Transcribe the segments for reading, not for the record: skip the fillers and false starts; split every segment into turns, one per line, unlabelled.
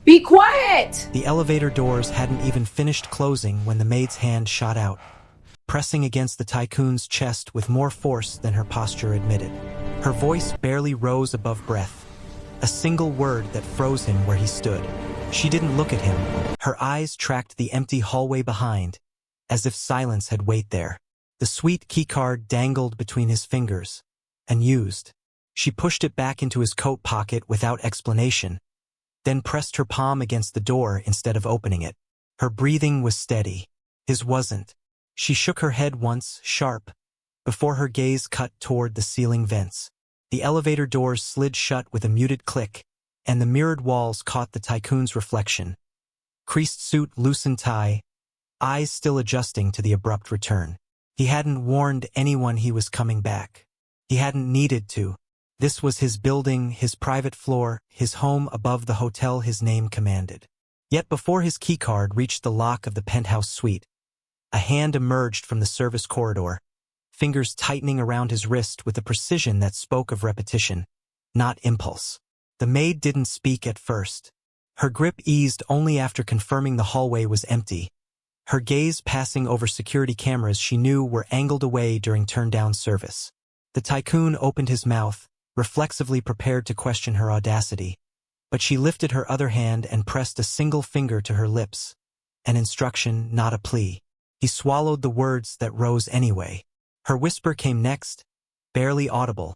Be quiet!
The elevator doors hadn't even finished closing when the maid's hand shot out, pressing against the tycoon's chest with more force than her posture admitted. Her voice barely rose above breath, a single word that froze him where he stood. She didn't look at him. Her eyes tracked the empty hallway behind, as if silence had waited there. The sweet keycard dangled between his fingers, unused. She pushed it back into his coat pocket without explanation, then pressed her palm against the door instead of opening it. Her breathing was steady. His wasn't. She shook her head once, sharp, before her gaze cut toward the ceiling vents. The elevator doors slid shut with a muted click, and the mirrored walls caught the tycoon's reflection. Creased suit, loosened tie, eyes still adjusting to the abrupt return. He hadn't warned anyone he was coming back. He hadn't needed to. This was his building, his private floor, his home above the hotel his name commanded. Yet before his keycard reached the lock of the penthouse suite, a hand emerged from the service corridor, fingers tightening around his wrist with a precision that spoke of repetition, not impulse. The maid didn't speak at first. Her grip eased only after confirming the hallway was empty, her gaze passing over security cameras she knew were angled away during turn-down service. The tycoon opened his mouth, reflexively prepared to question her audacity, but she lifted her other hand and pressed a single finger to her lips, an instruction, not a plea. He swallowed the words that rose anyway. Her whisper came next, barely audible,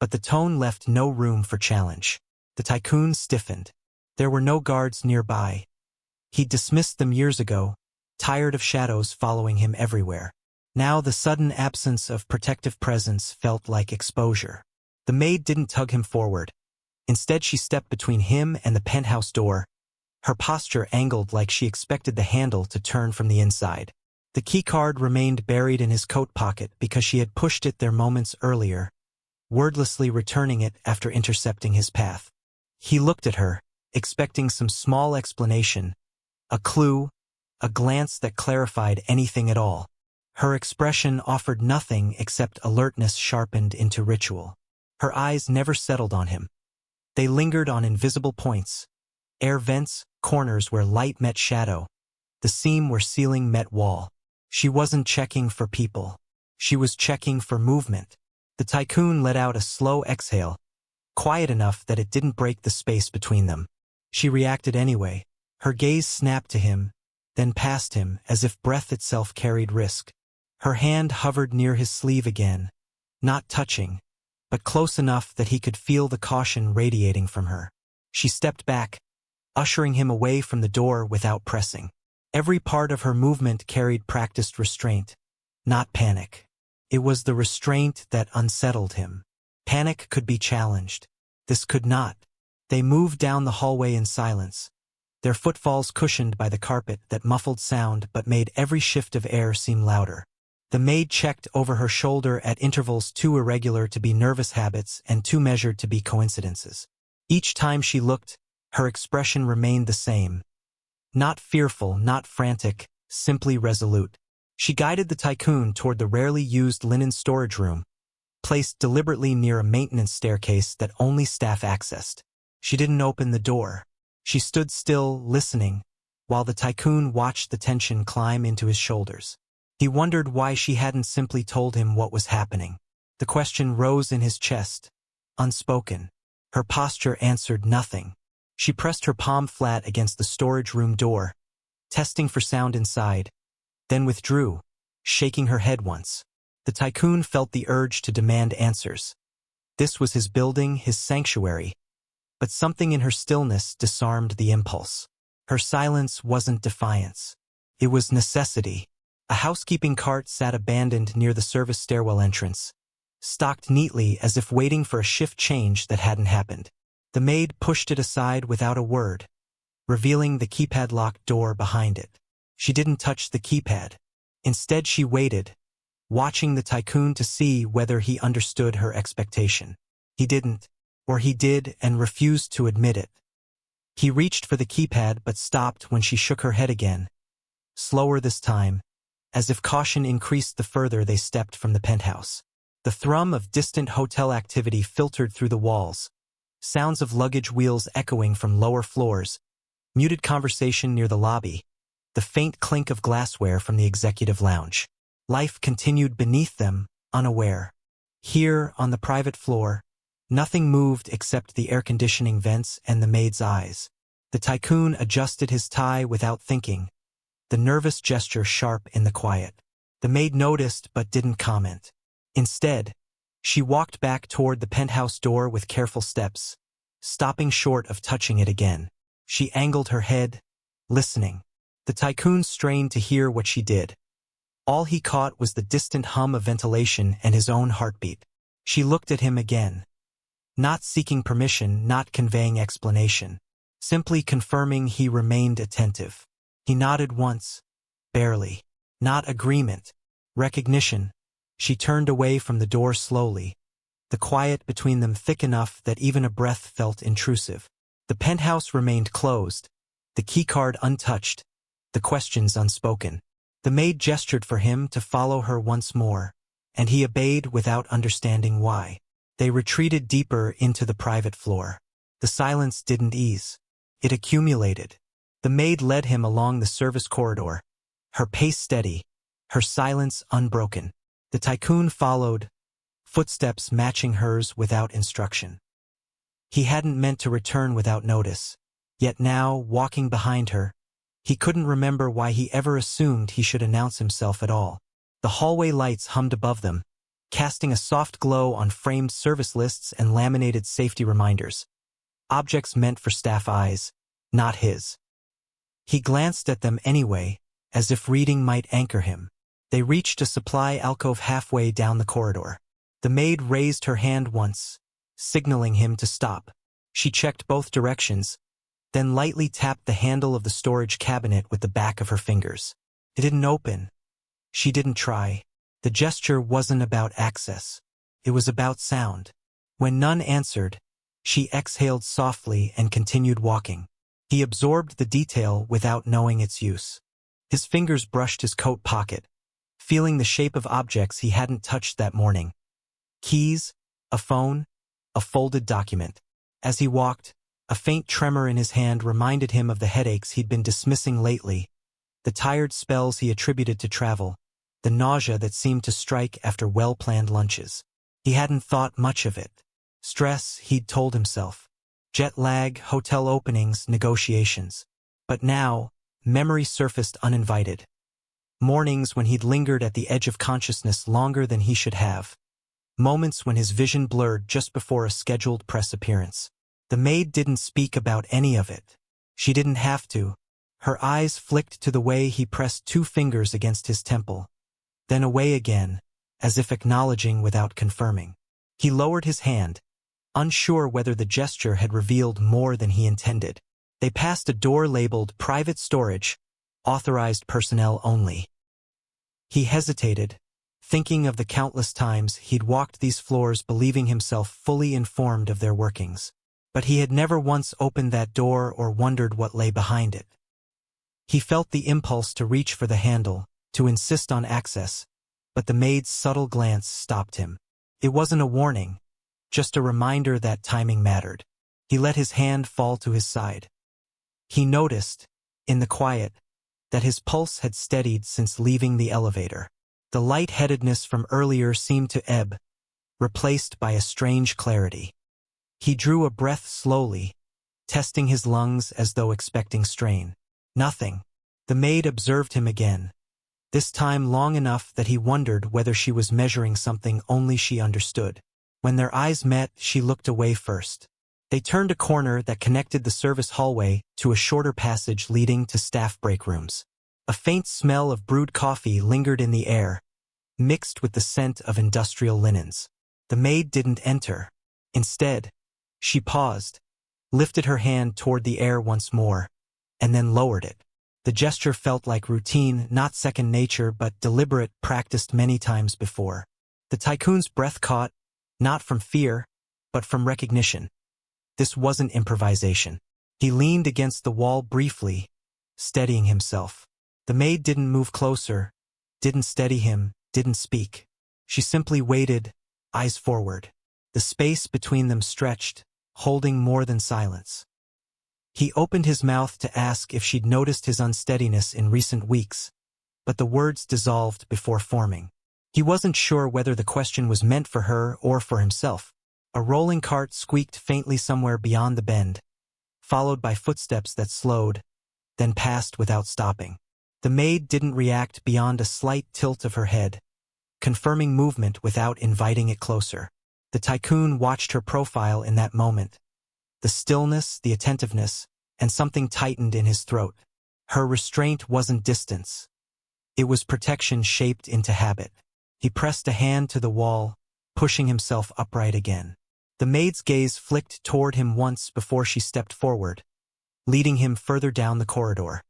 but the tone left no room for challenge. The tycoon stiffened. There were no guards nearby. He'd dismissed them years ago, tired of shadows following him everywhere. Now the sudden absence of protective presence felt like exposure. The maid didn't tug him forward. Instead, she stepped between him and the penthouse door, her posture angled like she expected the handle to turn from the inside. The keycard remained buried in his coat pocket because she had pushed it there moments earlier, wordlessly returning it after intercepting his path. He looked at her, expecting some small explanation, a clue, a glance that clarified anything at all. Her expression offered nothing except alertness sharpened into ritual. Her eyes never settled on him. They lingered on invisible points, air vents, corners where light met shadow, the seam where ceiling met wall. She wasn't checking for people. She was checking for movement. The tycoon let out a slow exhale, quiet enough that it didn't break the space between them. She reacted anyway. Her gaze snapped to him, then past him as if breath itself carried risk. Her hand hovered near his sleeve again, not touching, but close enough that he could feel the caution radiating from her. She stepped back, ushering him away from the door without pressing. Every part of her movement carried practiced restraint, not panic. It was the restraint that unsettled him. Panic could be challenged. This could not. They moved down the hallway in silence, their footfalls cushioned by the carpet that muffled sound but made every shift of air seem louder. The maid checked over her shoulder at intervals too irregular to be nervous habits and too measured to be coincidences. Each time she looked, her expression remained the same. Not fearful, not frantic, simply resolute. She guided the tycoon toward the rarely used linen storage room, placed deliberately near a maintenance staircase that only staff accessed. She didn't open the door. She stood still, listening, while the tycoon watched the tension climb into his shoulders. He wondered why she hadn't simply told him what was happening. The question rose in his chest, unspoken. Her posture answered nothing. She pressed her palm flat against the storage room door, testing for sound inside, then withdrew, shaking her head once. The tycoon felt the urge to demand answers. This was his building, his sanctuary, but something in her stillness disarmed the impulse. Her silence wasn't defiance. It was necessity. A housekeeping cart sat abandoned near the service stairwell entrance, stocked neatly as if waiting for a shift change that hadn't happened. The maid pushed it aside without a word, revealing the keypad-locked door behind it. She didn't touch the keypad. Instead, she waited, watching the tycoon to see whether he understood her expectation. He didn't, or he did and refused to admit it. He reached for the keypad but stopped when she shook her head again, slower this time, as if caution increased the further they stepped from the penthouse. The thrum of distant hotel activity filtered through the walls, sounds of luggage wheels echoing from lower floors, Muted conversation near the lobby. The faint clink of glassware from the executive lounge. Life continued beneath them, unaware. Here, on the private floor, nothing moved except the air conditioning vents and the maid's eyes. The tycoon adjusted his tie without thinking, the nervous gesture sharp in the quiet. The maid noticed but didn't comment. Instead, she walked back toward the penthouse door with careful steps, stopping short of touching it again. She angled her head, listening. The tycoon strained to hear what she did. All he caught was the distant hum of ventilation and his own heartbeat. She looked at him again. Not seeking permission, not conveying explanation. Simply confirming he remained attentive. He nodded once. Barely. Not agreement. Recognition. She turned away from the door slowly. The quiet between them thick enough that even a breath felt intrusive. The penthouse remained closed. The keycard untouched. The questions unspoken. The maid gestured for him to follow her once more, and he obeyed without understanding why. They retreated deeper into the private floor. The silence didn't ease. It accumulated. The maid led him along the service corridor, her pace steady, her silence unbroken. The tycoon followed, footsteps matching hers without instruction. He hadn't meant to return without notice, yet now, walking behind her, he couldn't remember why he ever assumed he should announce himself at all. The hallway lights hummed above them, casting a soft glow on framed service lists and laminated safety reminders. Objects meant for staff eyes, not his. He glanced at them anyway, as if reading might anchor him. They reached a supply alcove halfway down the corridor. The maid raised her hand once, signaling him to stop. She checked both directions, then lightly tapped the handle of the storage cabinet with the back of her fingers. It didn't open. She didn't try. The gesture wasn't about access. It was about sound. When none answered, she exhaled softly and continued walking. He absorbed the detail without knowing its use. His fingers brushed his coat pocket, feeling the shape of objects he hadn't touched that morning. Keys, a phone, a folded document. As he walked, a faint tremor in his hand reminded him of the headaches he'd been dismissing lately, the tired spells he attributed to travel, the nausea that seemed to strike after well-planned lunches. He hadn't thought much of it. Stress, he'd told himself. Jet lag, hotel openings, negotiations. But now, memory surfaced uninvited. Mornings when he'd lingered at the edge of consciousness longer than he should have. Moments when his vision blurred just before a scheduled press appearance. The maid didn't speak about any of it. She didn't have to. Her eyes flicked to the way he pressed 2 fingers against his temple, then away again, as if acknowledging without confirming. He lowered his hand, unsure whether the gesture had revealed more than he intended. They passed a door labeled Private Storage, Authorized Personnel Only. He hesitated, thinking of the countless times he'd walked these floors believing himself fully informed of their workings. But he had never once opened that door or wondered what lay behind it. He felt the impulse to reach for the handle, to insist on access, but the maid's subtle glance stopped him. It wasn't a warning, just a reminder that timing mattered. He let his hand fall to his side. He noticed, in the quiet, that his pulse had steadied since leaving the elevator. The lightheadedness from earlier seemed to ebb, replaced by a strange clarity. He drew a breath slowly, testing his lungs as though expecting strain. Nothing. The maid observed him again, this time long enough that he wondered whether she was measuring something only she understood. When their eyes met, she looked away first. They turned a corner that connected the service hallway to a shorter passage leading to staff break rooms. A faint smell of brewed coffee lingered in the air, mixed with the scent of industrial linens. The maid didn't enter. Instead, she paused, lifted her hand toward the air once more, and then lowered it. The gesture felt like routine, not second nature, but deliberate, practiced many times before. The tycoon's breath caught, not from fear, but from recognition. This wasn't improvisation. He leaned against the wall briefly, steadying himself. The maid didn't move closer, didn't steady him, didn't speak. She simply waited, eyes forward. The space between them stretched, holding more than silence. He opened his mouth to ask if she'd noticed his unsteadiness in recent weeks, but the words dissolved before forming. He wasn't sure whether the question was meant for her or for himself. A rolling cart squeaked faintly somewhere beyond the bend, followed by footsteps that slowed, then passed without stopping. The maid didn't react beyond a slight tilt of her head, confirming movement without inviting it closer. The tycoon watched her profile in that moment. The stillness, the attentiveness, and something tightened in his throat. Her restraint wasn't distance. It was protection shaped into habit. He pressed a hand to the wall, pushing himself upright again. The maid's gaze flicked toward him once before she stepped forward, leading him further down the corridor.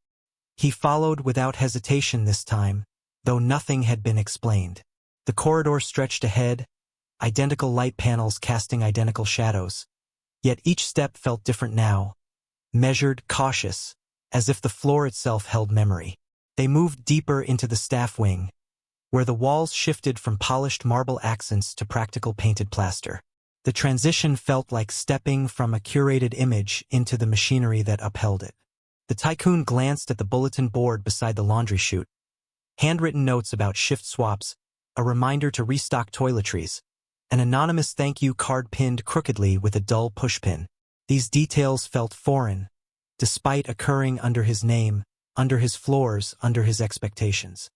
He followed without hesitation this time, though nothing had been explained. The corridor stretched ahead, identical light panels casting identical shadows. Yet each step felt different now, measured, cautious, as if the floor itself held memory. They moved deeper into the staff wing, where the walls shifted from polished marble accents to practical painted plaster. The transition felt like stepping from a curated image into the machinery that upheld it. The tycoon glanced at the bulletin board beside the laundry chute. Handwritten notes about shift swaps, a reminder to restock toiletries, an anonymous thank you card pinned crookedly with a dull pushpin. These details felt foreign, despite occurring under his name, under his floors, under his expectations.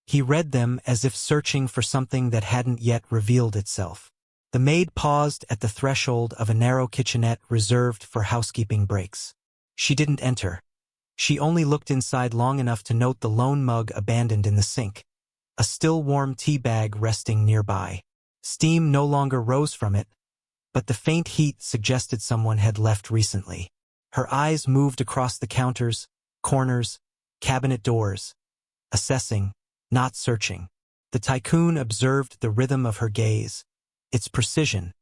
He read them as if searching for something that hadn't yet revealed itself. The maid paused at the threshold of a narrow kitchenette reserved for housekeeping breaks. She didn't enter. She only looked inside long enough to note the lone mug abandoned in the sink, a still warm tea bag resting nearby. Steam no longer rose from it, but the faint heat suggested someone had left recently. Her eyes moved across the counters, corners, cabinet doors, assessing, not searching. The tycoon observed the rhythm of her gaze, its precision,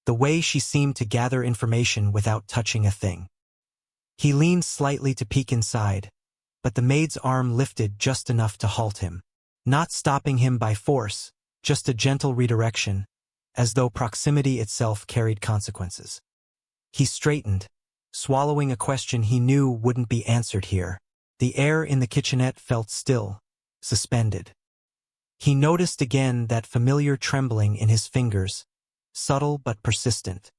the way she seemed to gather information without touching a thing. He leaned slightly to peek inside, but the maid's arm lifted just enough to halt him. Not stopping him by force, just a gentle redirection, as though proximity itself carried consequences. He straightened, swallowing a question he knew wouldn't be answered here. The air in the kitchenette felt still, suspended. He noticed again that familiar trembling in his fingers, subtle but persistent.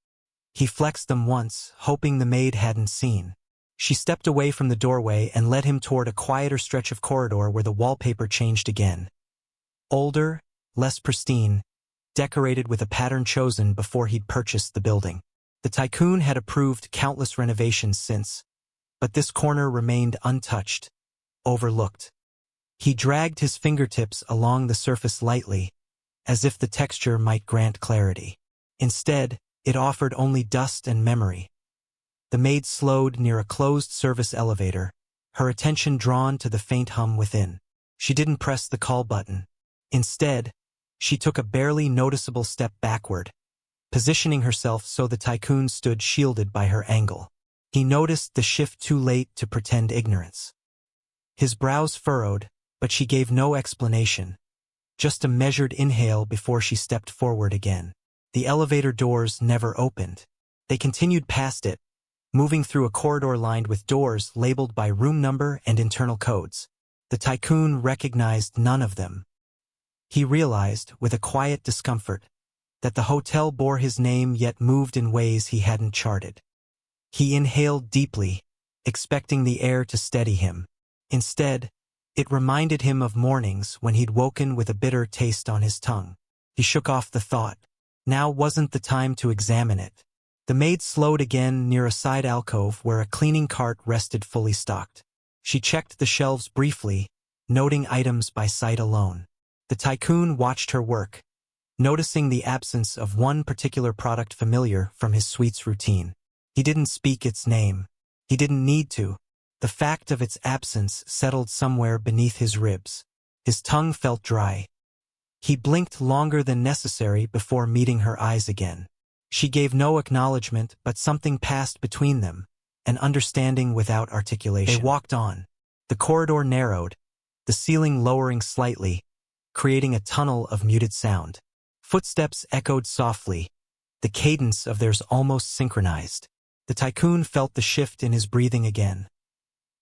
He flexed them once, hoping the maid hadn't seen. She stepped away from the doorway and led him toward a quieter stretch of corridor where the wallpaper changed again. Older, less pristine, decorated with a pattern chosen before he'd purchased the building. The tycoon had approved countless renovations since, but this corner remained untouched, overlooked. He dragged his fingertips along the surface lightly, as if the texture might grant clarity. Instead, it offered only dust and memory. The maid slowed near a closed-service elevator, her attention drawn to the faint hum within. She didn't press the call button. Instead, she took a barely noticeable step backward, positioning herself so the tycoon stood shielded by her angle. He noticed the shift too late to pretend ignorance. His brows furrowed, but she gave no explanation, just a measured inhale before she stepped forward again. The elevator doors never opened. They continued past it, moving through a corridor lined with doors labeled by room number and internal codes. The tycoon recognized none of them. He realized, with a quiet discomfort, that the hotel bore his name yet moved in ways he hadn't charted. He inhaled deeply, expecting the air to steady him. Instead, it reminded him of mornings when he'd woken with a bitter taste on his tongue. He shook off the thought. Now wasn't the time to examine it. The maid slowed again near a side alcove where a cleaning cart rested fully stocked. She checked the shelves briefly, noting items by sight alone. The tycoon watched her work, noticing the absence of one particular product familiar from his suite's routine. He didn't speak its name. He didn't need to. The fact of its absence settled somewhere beneath his ribs. His tongue felt dry. He blinked longer than necessary before meeting her eyes again. She gave no acknowledgement, but something passed between them, an understanding without articulation. They walked on. The corridor narrowed, the ceiling lowering slightly, creating a tunnel of muted sound. Footsteps echoed softly, the cadence of theirs almost synchronized. The tycoon felt the shift in his breathing again.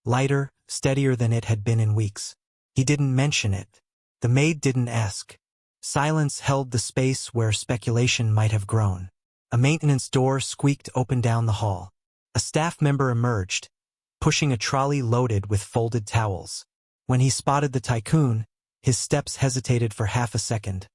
Lighter, steadier than it had been in weeks. He didn't mention it. The maid didn't ask. Silence held the space where speculation might have grown. A maintenance door squeaked open down the hall. A staff member emerged, pushing a trolley loaded with folded towels. When he spotted the tycoon, his steps hesitated for half a second.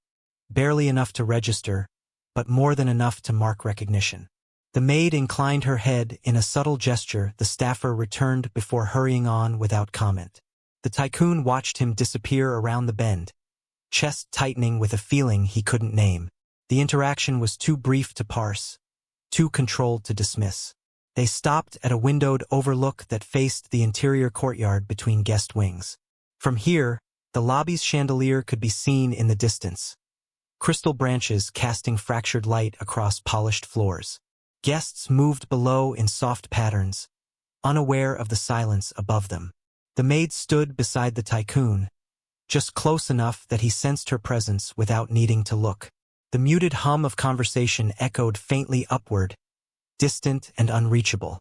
Barely enough to register, but more than enough to mark recognition. The maid inclined her head in a subtle gesture. The staffer returned before hurrying on without comment. The tycoon watched him disappear around the bend, chest tightening with a feeling he couldn't name. The interaction was too brief to parse, too controlled to dismiss. They stopped at a windowed overlook that faced the interior courtyard between guest wings. From here, the lobby's chandelier could be seen in the distance, crystal branches casting fractured light across polished floors. Guests moved below in soft patterns, unaware of the silence above them. The maid stood beside the tycoon, just close enough that he sensed her presence without needing to look. The muted hum of conversation echoed faintly upward, distant and unreachable.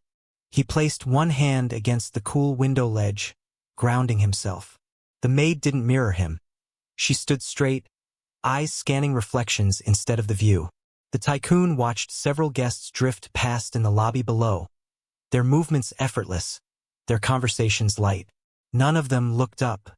He placed one hand against the cool window ledge, grounding himself. The maid didn't mirror him. She stood straight, eyes scanning reflections instead of the view. The tycoon watched several guests drift past in the lobby below, their movements effortless, their conversations light. None of them looked up.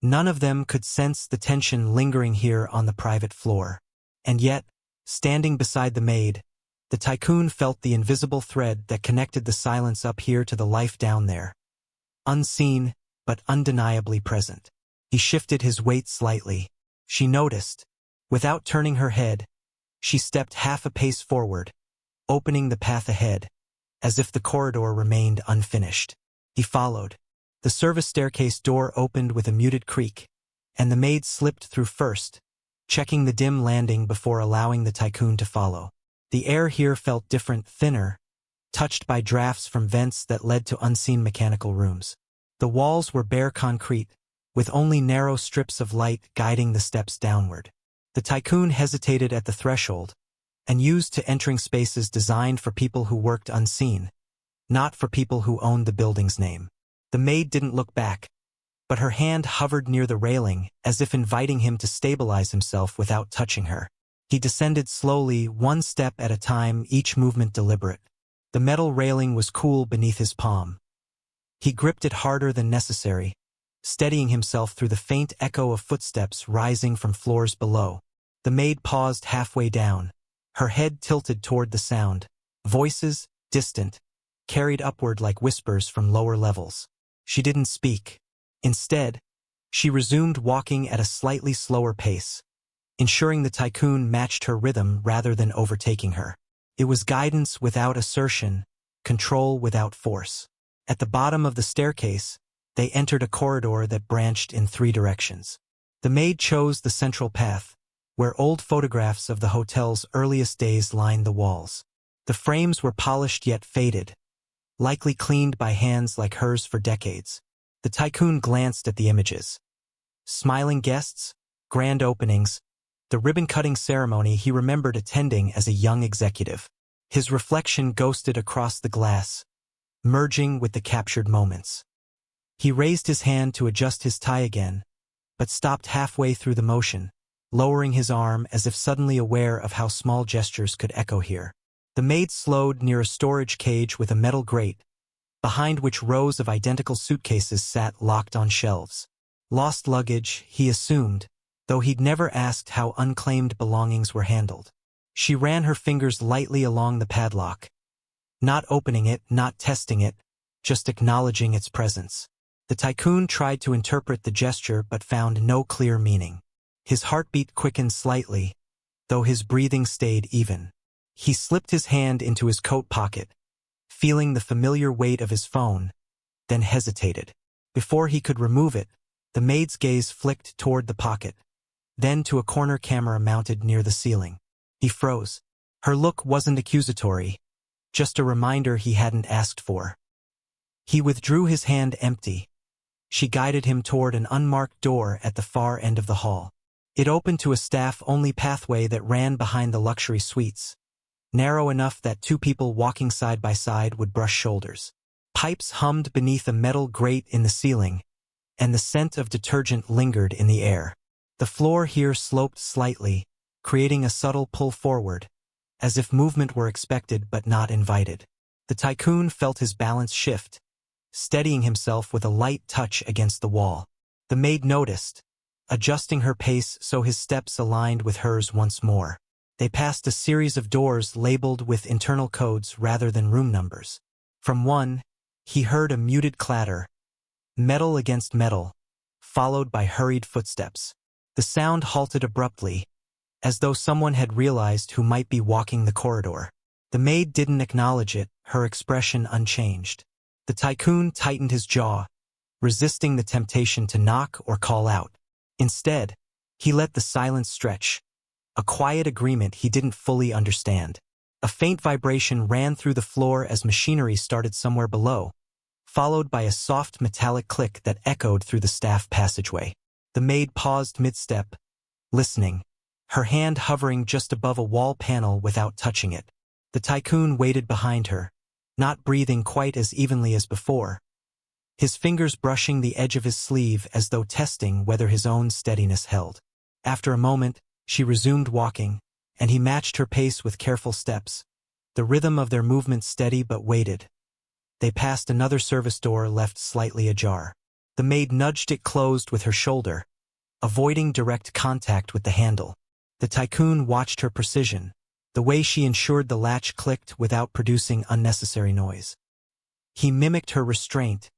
None of them could sense the tension lingering here on the private floor. And yet, standing beside the maid, the tycoon felt the invisible thread that connected the silence up here to the life down there. Unseen, but undeniably present. He shifted his weight slightly. She noticed. Without turning her head, she stepped half a pace forward, opening the path ahead, as if the corridor remained unfinished. He followed. The service staircase door opened with a muted creak, and the maid slipped through first, checking the dim landing before allowing the tycoon to follow. The air here felt different, thinner, touched by drafts from vents that led to unseen mechanical rooms. The walls were bare concrete, with only narrow strips of light guiding the steps downward. The tycoon hesitated at the threshold, and used to entering spaces designed for people who worked unseen, not for people who owned the building's name. The maid didn't look back, but her hand hovered near the railing as if inviting him to stabilize himself without touching her. He descended slowly, one step at a time, each movement deliberate. The metal railing was cool beneath his palm. He gripped it harder than necessary, steadying himself through the faint echo of footsteps rising from floors below. The maid paused halfway down, her head tilted toward the sound. Voices, distant, carried upward like whispers from lower levels. She didn't speak. Instead, she resumed walking at a slightly slower pace, ensuring the tycoon matched her rhythm rather than overtaking her. It was guidance without assertion, control without force. At the bottom of the staircase, they entered a corridor that branched in 3 directions. The maid chose the central path, where old photographs of the hotel's earliest days lined the walls. The frames were polished yet faded, likely cleaned by hands like hers for decades. The tycoon glanced at the images. Smiling guests, grand openings, the ribbon-cutting ceremony he remembered attending as a young executive. His reflection ghosted across the glass, merging with the captured moments. He raised his hand to adjust his tie again, but stopped halfway through the motion, lowering his arm as if suddenly aware of how small gestures could echo here. The maid slowed near a storage cage with a metal grate, behind which rows of identical suitcases sat locked on shelves. Lost luggage, he assumed, though he'd never asked how unclaimed belongings were handled. She ran her fingers lightly along the padlock, not opening it, not testing it, just acknowledging its presence. The tycoon tried to interpret the gesture but found no clear meaning. His heartbeat quickened slightly, though his breathing stayed even. He slipped his hand into his coat pocket, feeling the familiar weight of his phone, then hesitated. Before he could remove it, the maid's gaze flicked toward the pocket, then to a corner camera mounted near the ceiling. He froze. Her look wasn't accusatory, just a reminder he hadn't asked for. He withdrew his hand empty. She guided him toward an unmarked door at the far end of the hall. It opened to a staff-only pathway that ran behind the luxury suites, narrow enough that two people walking side by side would brush shoulders. Pipes hummed beneath a metal grate in the ceiling, and the scent of detergent lingered in the air. The floor here sloped slightly, creating a subtle pull forward, as if movement were expected but not invited. The tycoon felt his balance shift, steadying himself with a light touch against the wall. The maid noticed, adjusting her pace so his steps aligned with hers once more. They passed a series of doors labeled with internal codes rather than room numbers. From one, he heard a muted clatter, metal against metal, followed by hurried footsteps. The sound halted abruptly, as though someone had realized who might be walking the corridor. The maid didn't acknowledge it, her expression unchanged. The tycoon tightened his jaw, resisting the temptation to knock or call out. Instead, he let the silence stretch, a quiet agreement he didn't fully understand. A faint vibration ran through the floor as machinery started somewhere below, followed by a soft metallic click that echoed through the staff passageway. The maid paused mid-step, listening, her hand hovering just above a wall panel without touching it. The tycoon waited behind her, not breathing quite as evenly as before, his fingers brushing the edge of his sleeve as though testing whether his own steadiness held. After a moment, she resumed walking, and he matched her pace with careful steps, the rhythm of their movement steady but weighted. They passed another service door left slightly ajar. The maid nudged it closed with her shoulder, avoiding direct contact with the handle. The tycoon watched her precision, the way she ensured the latch clicked without producing unnecessary noise. He mimicked her restraint,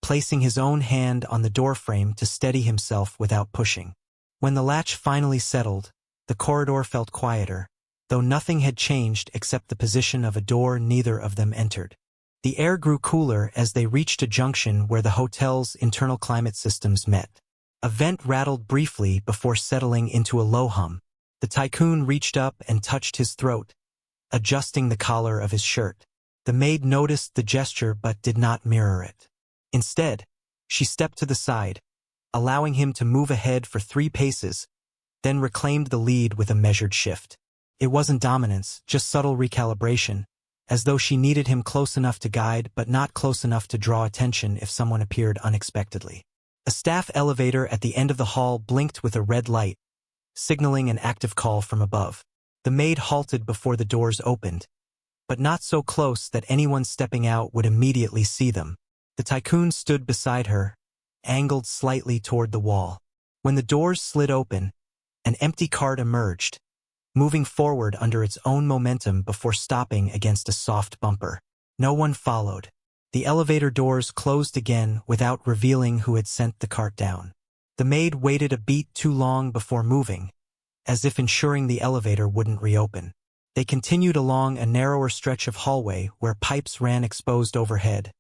placing his own hand on the doorframe to steady himself without pushing. When the latch finally settled, the corridor felt quieter, though nothing had changed except the position of a door neither of them entered. The air grew cooler as they reached a junction where the hotel's internal climate systems met. A vent rattled briefly before settling into a low hum. The tycoon reached up and touched his throat, adjusting the collar of his shirt. The maid noticed the gesture but did not mirror it. Instead, she stepped to the side, allowing him to move ahead for 3 paces, then reclaimed the lead with a measured shift. It wasn't dominance, just subtle recalibration, as though she needed him close enough to guide but not close enough to draw attention if someone appeared unexpectedly. A staff elevator at the end of the hall blinked with a red light, signaling an active call from above. The maid halted before the doors opened, but not so close that anyone stepping out would immediately see them. The tycoon stood beside her, angled slightly toward the wall. When the doors slid open, an empty cart emerged, moving forward under its own momentum before stopping against a soft bumper. No one followed. The elevator doors closed again without revealing who had sent the cart down. The maid waited a beat too long before moving, as if ensuring the elevator wouldn't reopen. They continued along a narrower stretch of hallway where pipes ran exposed overhead,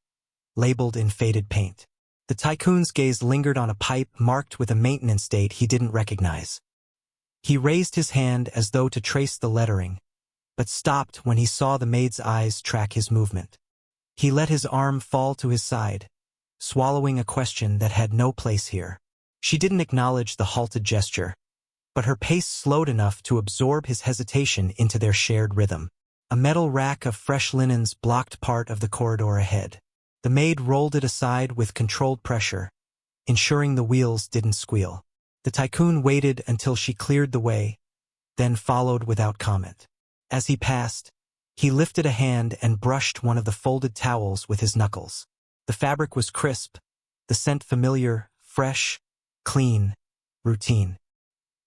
labeled in faded paint. The tycoon's gaze lingered on a pipe marked with a maintenance date he didn't recognize. He raised his hand as though to trace the lettering, but stopped when he saw the maid's eyes track his movement. He let his arm fall to his side, swallowing a question that had no place here. She didn't acknowledge the halted gesture, but her pace slowed enough to absorb his hesitation into their shared rhythm. A metal rack of fresh linens blocked part of the corridor ahead. The maid rolled it aside with controlled pressure, ensuring the wheels didn't squeal. The tycoon waited until she cleared the way, then followed without comment. As he passed, he lifted a hand and brushed one of the folded towels with his knuckles. The fabric was crisp, the scent familiar, fresh, clean, routine.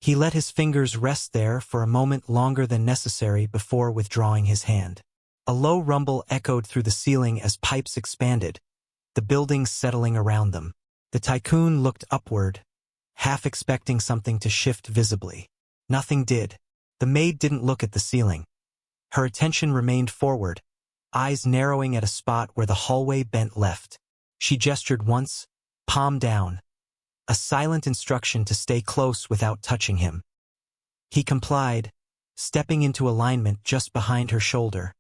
He let his fingers rest there for a moment longer than necessary before withdrawing his hand. A low rumble echoed through the ceiling as pipes expanded, the building settling around them. The tycoon looked upward, half expecting something to shift visibly. Nothing did. The maid didn't look at the ceiling. Her attention remained forward, eyes narrowing at a spot where the hallway bent left. She gestured once, palm down, a silent instruction to stay close without touching him. He complied, stepping into alignment just behind her shoulder,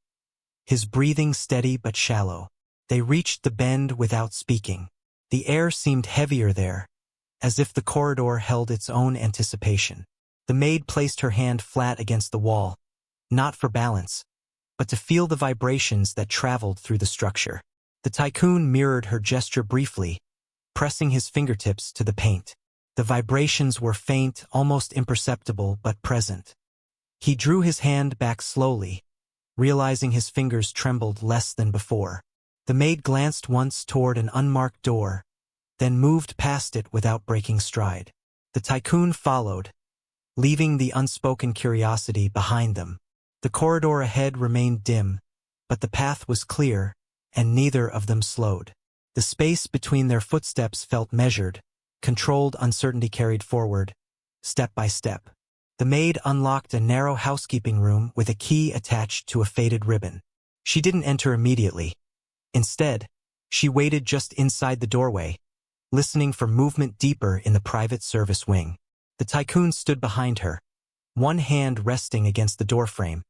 his breathing steady but shallow. They reached the bend without speaking. The air seemed heavier there, as if the corridor held its own anticipation. The maid placed her hand flat against the wall, not for balance, but to feel the vibrations that traveled through the structure. The tycoon mirrored her gesture briefly, pressing his fingertips to the paint. The vibrations were faint, almost imperceptible, but present. He drew his hand back slowly, realizing his fingers trembled less than before. The maid glanced once toward an unmarked door, then moved past it without breaking stride. The tycoon followed, leaving the unspoken curiosity behind them. The corridor ahead remained dim, but the path was clear, and neither of them slowed. The space between their footsteps felt measured, controlled uncertainty carried forward, step by step. The maid unlocked a narrow housekeeping room with a key attached to a faded ribbon. She didn't enter immediately. Instead, she waited just inside the doorway, listening for movement deeper in the private service wing. The tycoon stood behind her, one hand resting against the doorframe,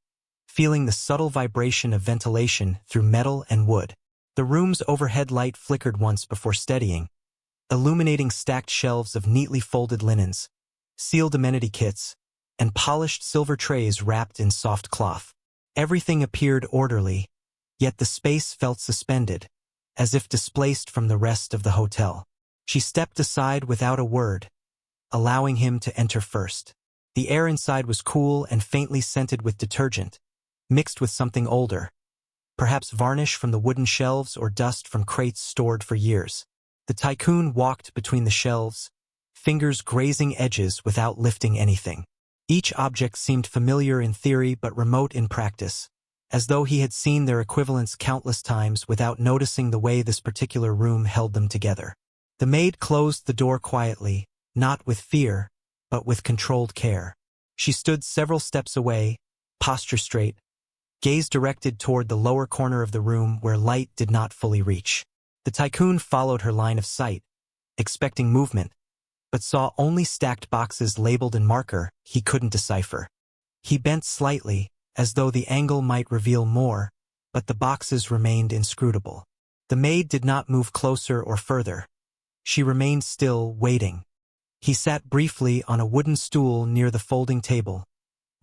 feeling the subtle vibration of ventilation through metal and wood. The room's overhead light flickered once before steadying, illuminating stacked shelves of neatly folded linens, sealed amenity kits, and polished silver trays wrapped in soft cloth. Everything appeared orderly, yet the space felt suspended, as if displaced from the rest of the hotel. She stepped aside without a word, allowing him to enter first. The air inside was cool and faintly scented with detergent, mixed with something older, perhaps varnish from the wooden shelves or dust from crates stored for years. The tycoon walked between the shelves, fingers grazing edges without lifting anything. Each object seemed familiar in theory but remote in practice, as though he had seen their equivalents countless times without noticing the way this particular room held them together. The maid closed the door quietly, not with fear, but with controlled care. She stood several steps away, posture straight, gaze directed toward the lower corner of the room where light did not fully reach. The tycoon followed her line of sight, expecting movement, but saw only stacked boxes labeled in marker he couldn't decipher. He bent slightly, as though the angle might reveal more, but the boxes remained inscrutable. The maid did not move closer or further. She remained still, waiting. He sat briefly on a wooden stool near the folding table,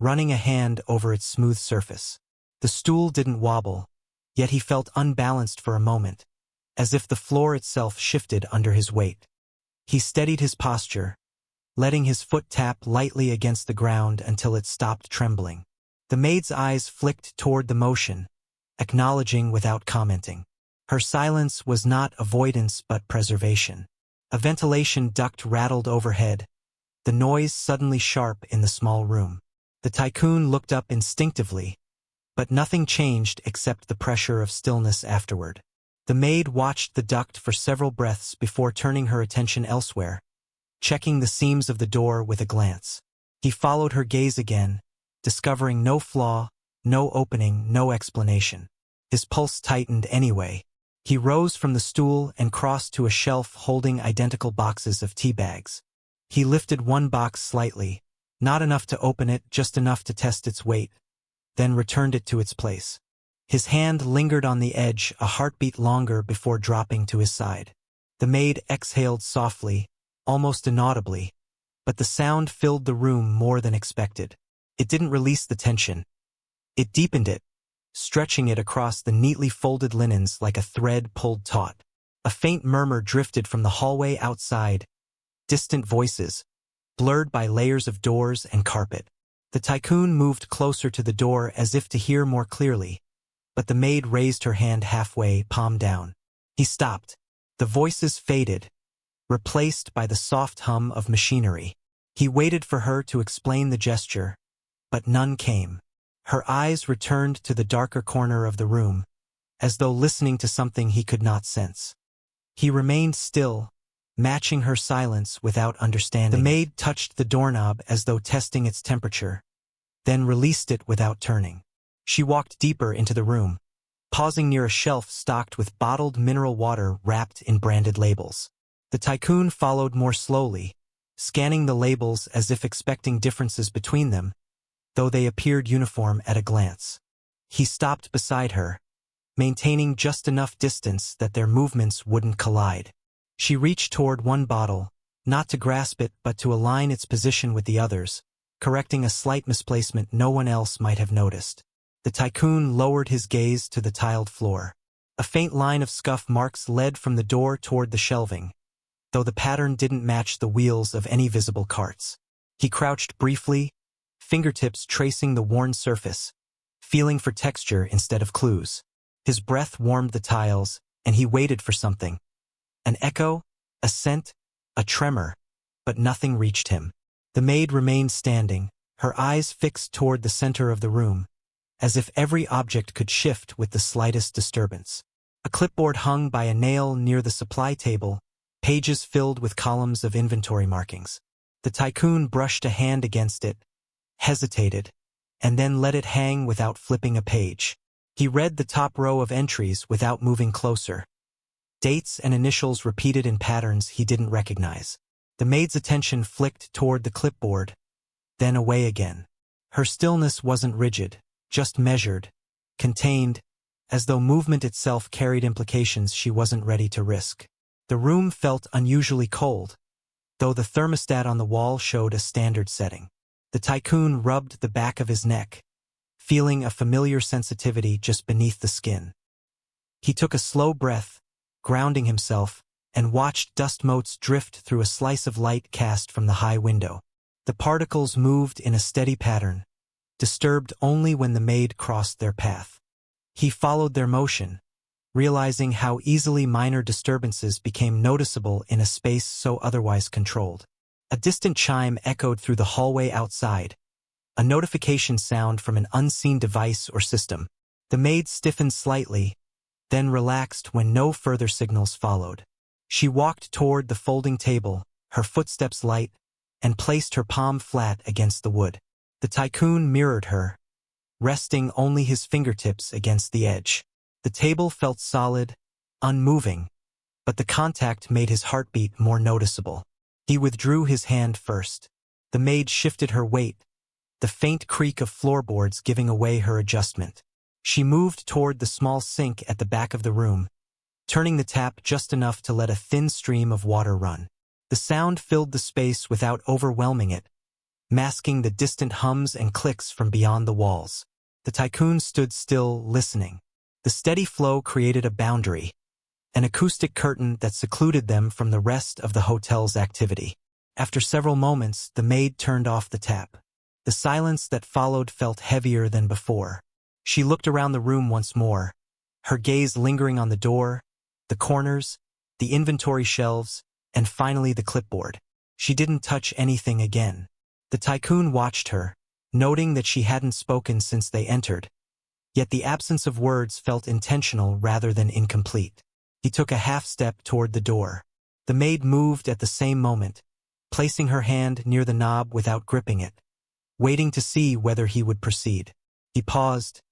running a hand over its smooth surface. The stool didn't wobble, yet he felt unbalanced for a moment, as if the floor itself shifted under his weight. He steadied his posture, letting his foot tap lightly against the ground until it stopped trembling. The maid's eyes flicked toward the motion, acknowledging without commenting. Her silence was not avoidance but preservation. A ventilation duct rattled overhead, the noise suddenly sharp in the small room. The tycoon looked up instinctively, but nothing changed except the pressure of stillness afterward. The maid watched the duct for several breaths before turning her attention elsewhere, checking the seams of the door with a glance. He followed her gaze again, discovering no flaw, no opening, no explanation. His pulse tightened anyway. He rose from the stool and crossed to a shelf holding identical boxes of tea bags. He lifted one box slightly, not enough to open it, just enough to test its weight, then returned it to its place. His hand lingered on the edge a heartbeat longer before dropping to his side. The maid exhaled softly, almost inaudibly, but the sound filled the room more than expected. It didn't release the tension. It deepened it, stretching it across the neatly folded linens like a thread pulled taut. A faint murmur drifted from the hallway outside, distant voices, blurred by layers of doors and carpet. The tycoon moved closer to the door as if to hear more clearly, but the maid raised her hand halfway, palm down. He stopped. The voices faded, replaced by the soft hum of machinery. He waited for her to explain the gesture, but none came. Her eyes returned to the darker corner of the room, as though listening to something he could not sense. He remained still, matching her silence without understanding. The maid touched the doorknob as though testing its temperature, then released it without turning. She walked deeper into the room, pausing near a shelf stocked with bottled mineral water wrapped in branded labels. The tycoon followed more slowly, scanning the labels as if expecting differences between them, though they appeared uniform at a glance. He stopped beside her, maintaining just enough distance that their movements wouldn't collide. She reached toward one bottle, not to grasp it but to align its position with the others, correcting a slight misplacement no one else might have noticed. The tycoon lowered his gaze to the tiled floor. A faint line of scuff marks led from the door toward the shelving, though the pattern didn't match the wheels of any visible carts. He crouched briefly, fingertips tracing the worn surface, feeling for texture instead of clues. His breath warmed the tiles, and he waited for something. An echo, a scent, a tremor, but nothing reached him. The maid remained standing, her eyes fixed toward the center of the room, as if every object could shift with the slightest disturbance. A clipboard hung by a nail near the supply table, pages filled with columns of inventory markings. The tycoon brushed a hand against it, hesitated, and then let it hang without flipping a page. He read the top row of entries without moving closer. Dates and initials repeated in patterns he didn't recognize. The maid's attention flicked toward the clipboard, then away again. Her stillness wasn't rigid, just measured, contained, as though movement itself carried implications she wasn't ready to risk. The room felt unusually cold, though the thermostat on the wall showed a standard setting. The tycoon rubbed the back of his neck, feeling a familiar sensitivity just beneath the skin. He took a slow breath, grounding himself, and watched dust motes drift through a slice of light cast from the high window. The particles moved in a steady pattern, disturbed only when the maid crossed their path. He followed their motion, realizing how easily minor disturbances became noticeable in a space so otherwise controlled. A distant chime echoed through the hallway outside, a notification sound from an unseen device or system. The maid stiffened slightly, then relaxed when no further signals followed. She walked toward the folding table, her footsteps light, and placed her palm flat against the wood. The tycoon mirrored her, resting only his fingertips against the edge. The table felt solid, unmoving, but the contact made his heartbeat more noticeable. He withdrew his hand first. The maid shifted her weight, the faint creak of floorboards giving away her adjustment. She moved toward the small sink at the back of the room, turning the tap just enough to let a thin stream of water run. The sound filled the space without overwhelming it, masking the distant hums and clicks from beyond the walls. The tycoon stood still, listening. The steady flow created a boundary, an acoustic curtain that secluded them from the rest of the hotel's activity. After several moments, the maid turned off the tap. The silence that followed felt heavier than before. She looked around the room once more, her gaze lingering on the door, the corners, the inventory shelves, and finally the clipboard. She didn't touch anything again. The tycoon watched her, noting that she hadn't spoken since they entered, yet the absence of words felt intentional rather than incomplete. He took a half-step toward the door. The maid moved at the same moment, placing her hand near the knob without gripping it, waiting to see whether he would proceed. He paused,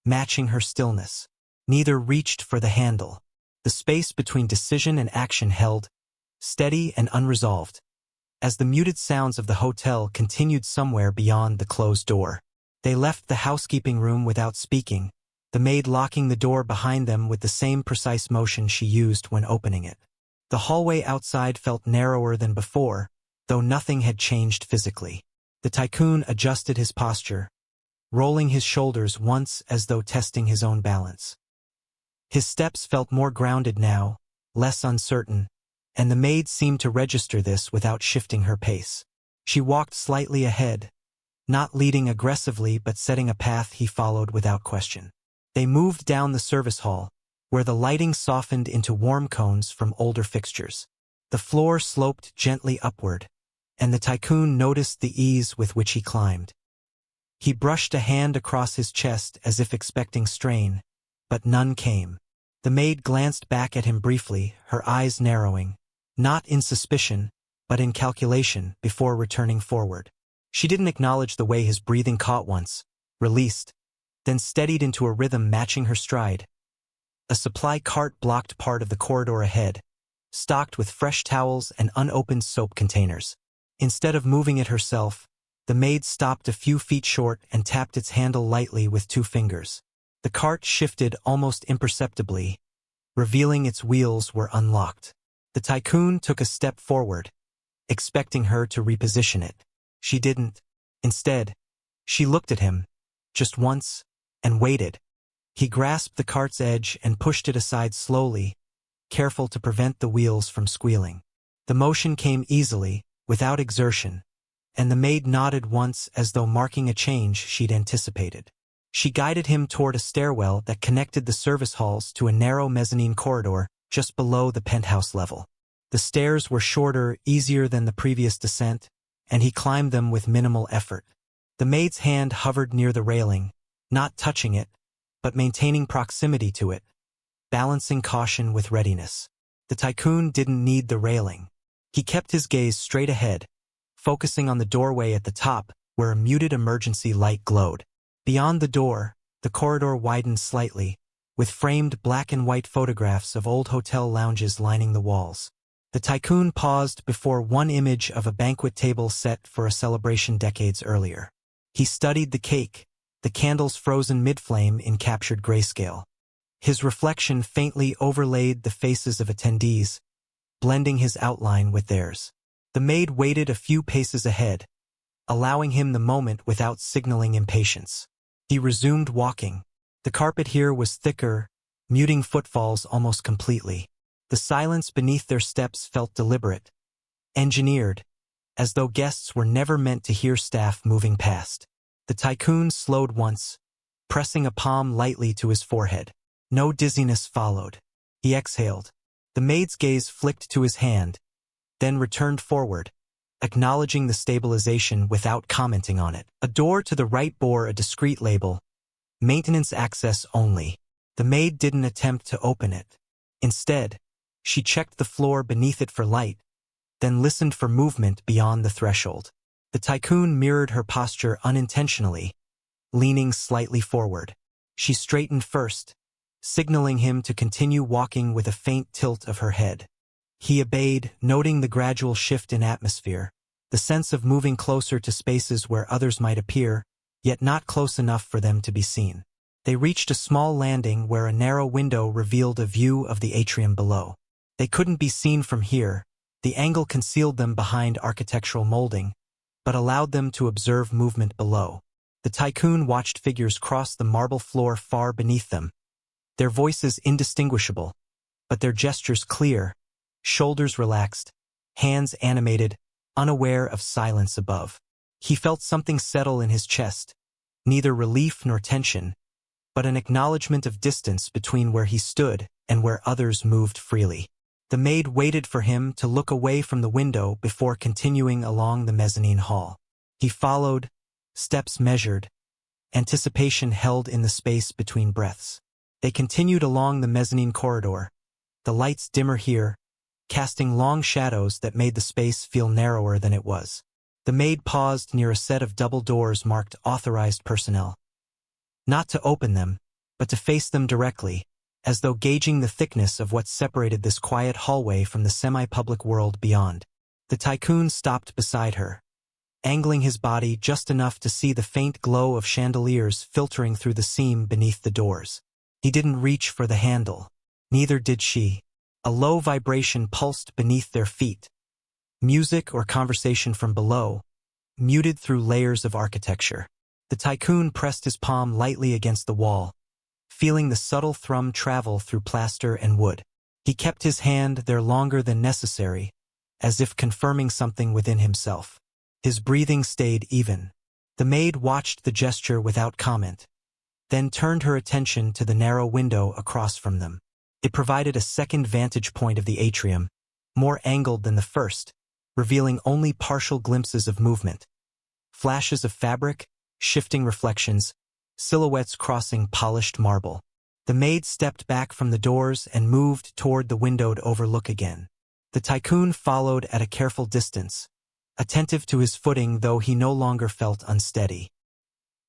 matching her stillness. Neither reached for the handle. The space between decision and action held, steady and unresolved, as the muted sounds of the hotel continued somewhere beyond the closed door. They left the housekeeping room without speaking, the maid locking the door behind them with the same precise motion she used when opening it. The hallway outside felt narrower than before, though nothing had changed physically. The tycoon adjusted his posture, rolling his shoulders once as though testing his own balance. His steps felt more grounded now, less uncertain, and the maid seemed to register this without shifting her pace. She walked slightly ahead, not leading aggressively but setting a path he followed without question. They moved down the service hall, where the lighting softened into warm cones from older fixtures. The floor sloped gently upward, and the tycoon noticed the ease with which he climbed. He brushed a hand across his chest as if expecting strain, but none came. The maid glanced back at him briefly, her eyes narrowing, not in suspicion, but in calculation, before returning forward. She didn't acknowledge the way his breathing caught once, released, then steadied into a rhythm matching her stride. A supply cart blocked part of the corridor ahead, stocked with fresh towels and unopened soap containers. Instead of moving it herself, the maid stopped a few feet short and tapped its handle lightly with 2 fingers. The cart shifted almost imperceptibly, revealing its wheels were unlocked. The tycoon took a step forward, expecting her to reposition it. She didn't. Instead, she looked at him, just once, and waited. He grasped the cart's edge and pushed it aside slowly, careful to prevent the wheels from squealing. The motion came easily, without exertion, and the maid nodded once as though marking a change she'd anticipated. She guided him toward a stairwell that connected the service halls to a narrow mezzanine corridor just below the penthouse level. The stairs were shorter, easier than the previous descent, and he climbed them with minimal effort. The maid's hand hovered near the railing, not touching it, but maintaining proximity to it, balancing caution with readiness. The tycoon didn't need the railing. He kept his gaze straight ahead, focusing on the doorway at the top, where a muted emergency light glowed. Beyond the door, the corridor widened slightly, with framed black and white photographs of old hotel lounges lining the walls. The tycoon paused before one image of a banquet table set for a celebration decades earlier. He studied the cake, the candles frozen mid-flame in captured grayscale. His reflection faintly overlaid the faces of attendees, blending his outline with theirs. The maid waited a few paces ahead, allowing him the moment without signaling impatience. He resumed walking. The carpet here was thicker, muting footfalls almost completely. The silence beneath their steps felt deliberate, engineered, as though guests were never meant to hear staff moving past. The tycoon slowed once, pressing a palm lightly to his forehead. No dizziness followed. He exhaled. The maid's gaze flicked to his hand, then returned forward, acknowledging the stabilization without commenting on it. A door to the right bore a discreet label, "Maintenance access only." The maid didn't attempt to open it. Instead, she checked the floor beneath it for light, then listened for movement beyond the threshold. The tycoon mirrored her posture unintentionally, leaning slightly forward. She straightened first, signaling him to continue walking with a faint tilt of her head. He obeyed, noting the gradual shift in atmosphere, the sense of moving closer to spaces where others might appear, yet not close enough for them to be seen. They reached a small landing where a narrow window revealed a view of the atrium below. They couldn't be seen from here. The angle concealed them behind architectural molding, but allowed them to observe movement below. The tycoon watched figures cross the marble floor far beneath them, their voices indistinguishable, but their gestures clear, shoulders relaxed, hands animated, unaware of silence above. He felt something settle in his chest, neither relief nor tension, but an acknowledgement of distance between where he stood and where others moved freely. The maid waited for him to look away from the window before continuing along the mezzanine hall. He followed, steps measured, anticipation held in the space between breaths. They continued along the mezzanine corridor, the lights dimmer here, casting long shadows that made the space feel narrower than it was. The maid paused near a set of double doors marked "Authorized Personnel." Not to open them, but to face them directly, as though gauging the thickness of what separated this quiet hallway from the semi-public world beyond. The tycoon stopped beside her, angling his body just enough to see the faint glow of chandeliers filtering through the seam beneath the doors. He didn't reach for the handle. Neither did she. A low vibration pulsed beneath their feet. Music or conversation from below, muted through layers of architecture. The tycoon pressed his palm lightly against the wall, feeling the subtle thrum travel through plaster and wood. He kept his hand there longer than necessary, as if confirming something within himself. His breathing stayed even. The maid watched the gesture without comment, then turned her attention to the narrow window across from them. It provided a second vantage point of the atrium, more angled than the first, revealing only partial glimpses of movement. Flashes of fabric, shifting reflections, silhouettes crossing polished marble. The maid stepped back from the doors and moved toward the windowed overlook again. The tycoon followed at a careful distance, attentive to his footing though he no longer felt unsteady.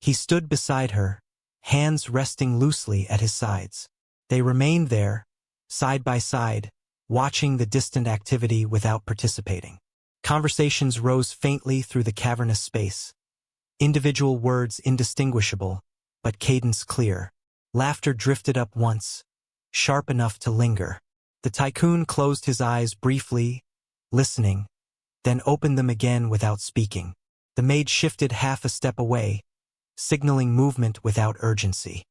He stood beside her, hands resting loosely at his sides. They remained there, side by side, watching the distant activity without participating. Conversations rose faintly through the cavernous space. Individual words indistinguishable, but cadence clear. Laughter drifted up once, sharp enough to linger. The tycoon closed his eyes briefly, listening, then opened them again without speaking. The maid shifted half a step away, signaling movement without urgency.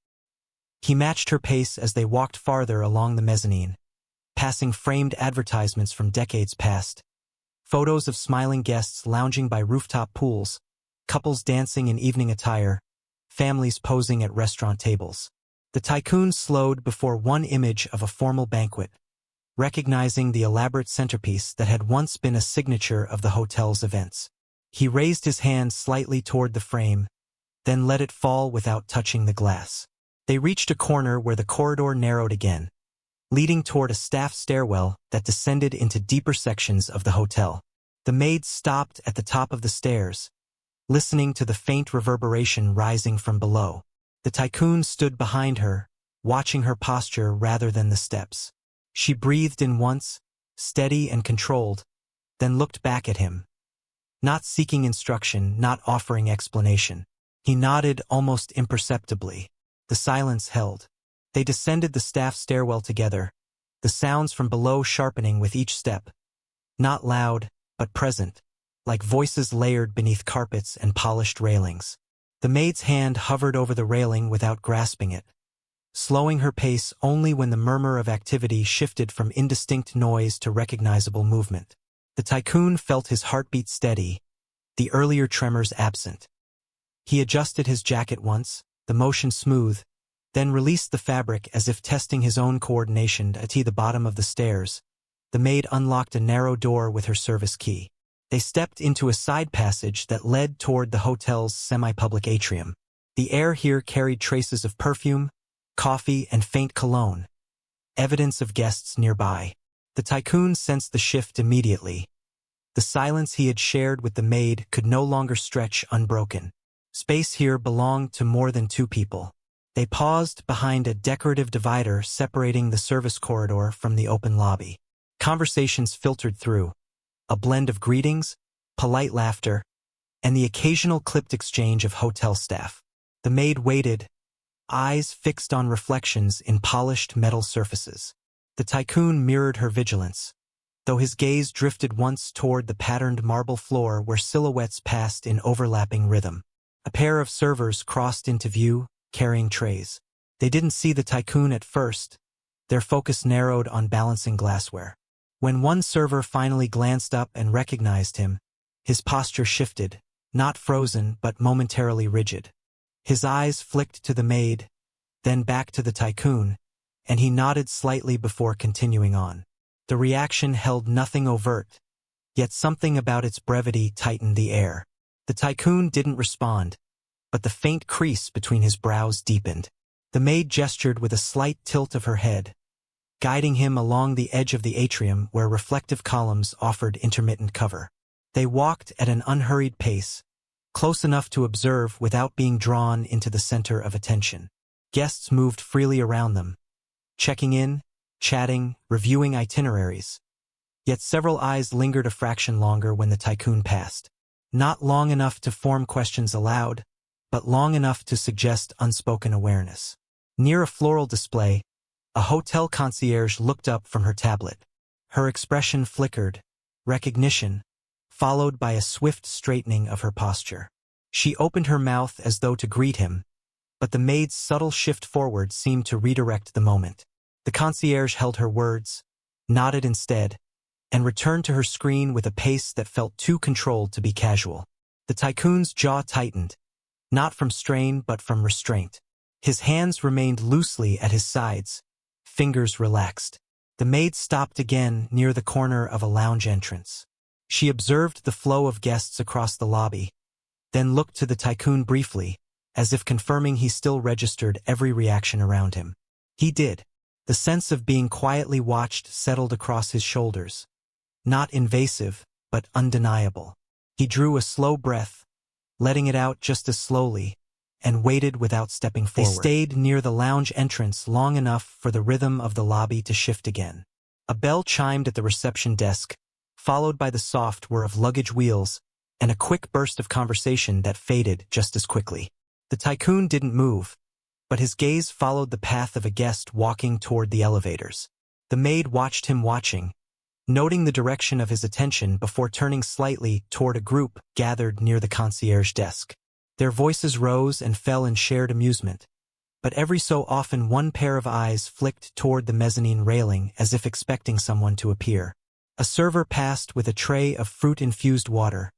He matched her pace as they walked farther along the mezzanine, passing framed advertisements from decades past, photos of smiling guests lounging by rooftop pools, couples dancing in evening attire, families posing at restaurant tables. The tycoon slowed before one image of a formal banquet, recognizing the elaborate centerpiece that had once been a signature of the hotel's events. He raised his hand slightly toward the frame, then let it fall without touching the glass. They reached a corner where the corridor narrowed again, leading toward a staff stairwell that descended into deeper sections of the hotel. The maid stopped at the top of the stairs, listening to the faint reverberation rising from below. The tycoon stood behind her, watching her posture rather than the steps. She breathed in once, steady and controlled, then looked back at him, not seeking instruction, not offering explanation. He nodded almost imperceptibly. The silence held. They descended the staff stairwell together, the sounds from below sharpening with each step. Not loud, but present, like voices layered beneath carpets and polished railings. The maid's hand hovered over the railing without grasping it, slowing her pace only when the murmur of activity shifted from indistinct noise to recognizable movement. The tycoon felt his heartbeat steady, the earlier tremors absent. He adjusted his jacket once, the motion smooth, then released the fabric as if testing his own coordination. At the bottom of the stairs, the maid unlocked a narrow door with her service key. They stepped into a side passage that led toward the hotel's semi-public atrium. The air here carried traces of perfume, coffee, and faint cologne, evidence of guests nearby. The tycoon sensed the shift immediately. The silence he had shared with the maid could no longer stretch unbroken. Space here belonged to more than two people. They paused behind a decorative divider separating the service corridor from the open lobby. Conversations filtered through, a blend of greetings, polite laughter, and the occasional clipped exchange of hotel staff. The maid waited, eyes fixed on reflections in polished metal surfaces. The tycoon mirrored her vigilance, though his gaze drifted once toward the patterned marble floor where silhouettes passed in overlapping rhythm. A pair of servers crossed into view, carrying trays. They didn't see the tycoon at first, their focus narrowed on balancing glassware. When one server finally glanced up and recognized him, his posture shifted, not frozen but momentarily rigid. His eyes flicked to the maid, then back to the tycoon, and he nodded slightly before continuing on. The reaction held nothing overt, yet something about its brevity tightened the air. The tycoon didn't respond, but the faint crease between his brows deepened. The maid gestured with a slight tilt of her head, guiding him along the edge of the atrium where reflective columns offered intermittent cover. They walked at an unhurried pace, close enough to observe without being drawn into the center of attention. Guests moved freely around them, checking in, chatting, reviewing itineraries. Yet several eyes lingered a fraction longer when the tycoon passed. Not long enough to form questions aloud, but long enough to suggest unspoken awareness. Near a floral display, a hotel concierge looked up from her tablet. Her expression flickered, recognition, followed by a swift straightening of her posture. She opened her mouth as though to greet him, but the maid's subtle shift forward seemed to redirect the moment. The concierge held her words, nodded instead, and returned to her screen with a pace that felt too controlled to be casual. The tycoon's jaw tightened, not from strain but from restraint. His hands remained loosely at his sides, fingers relaxed. The maid stopped again near the corner of a lounge entrance. She observed the flow of guests across the lobby, then looked to the tycoon briefly, as if confirming he still registered every reaction around him. He did. The sense of being quietly watched settled across his shoulders. Not invasive, but undeniable. He drew a slow breath, letting it out just as slowly, and waited without stepping forward. They stayed near the lounge entrance long enough for the rhythm of the lobby to shift again. A bell chimed at the reception desk, followed by the soft whir of luggage wheels, and a quick burst of conversation that faded just as quickly. The tycoon didn't move, but his gaze followed the path of a guest walking toward the elevators. The maid watched him watching, noting the direction of his attention before turning slightly toward a group gathered near the concierge desk. Their voices rose and fell in shared amusement, but every so often one pair of eyes flicked toward the mezzanine railing as if expecting someone to appear. A server passed with a tray of fruit-infused water,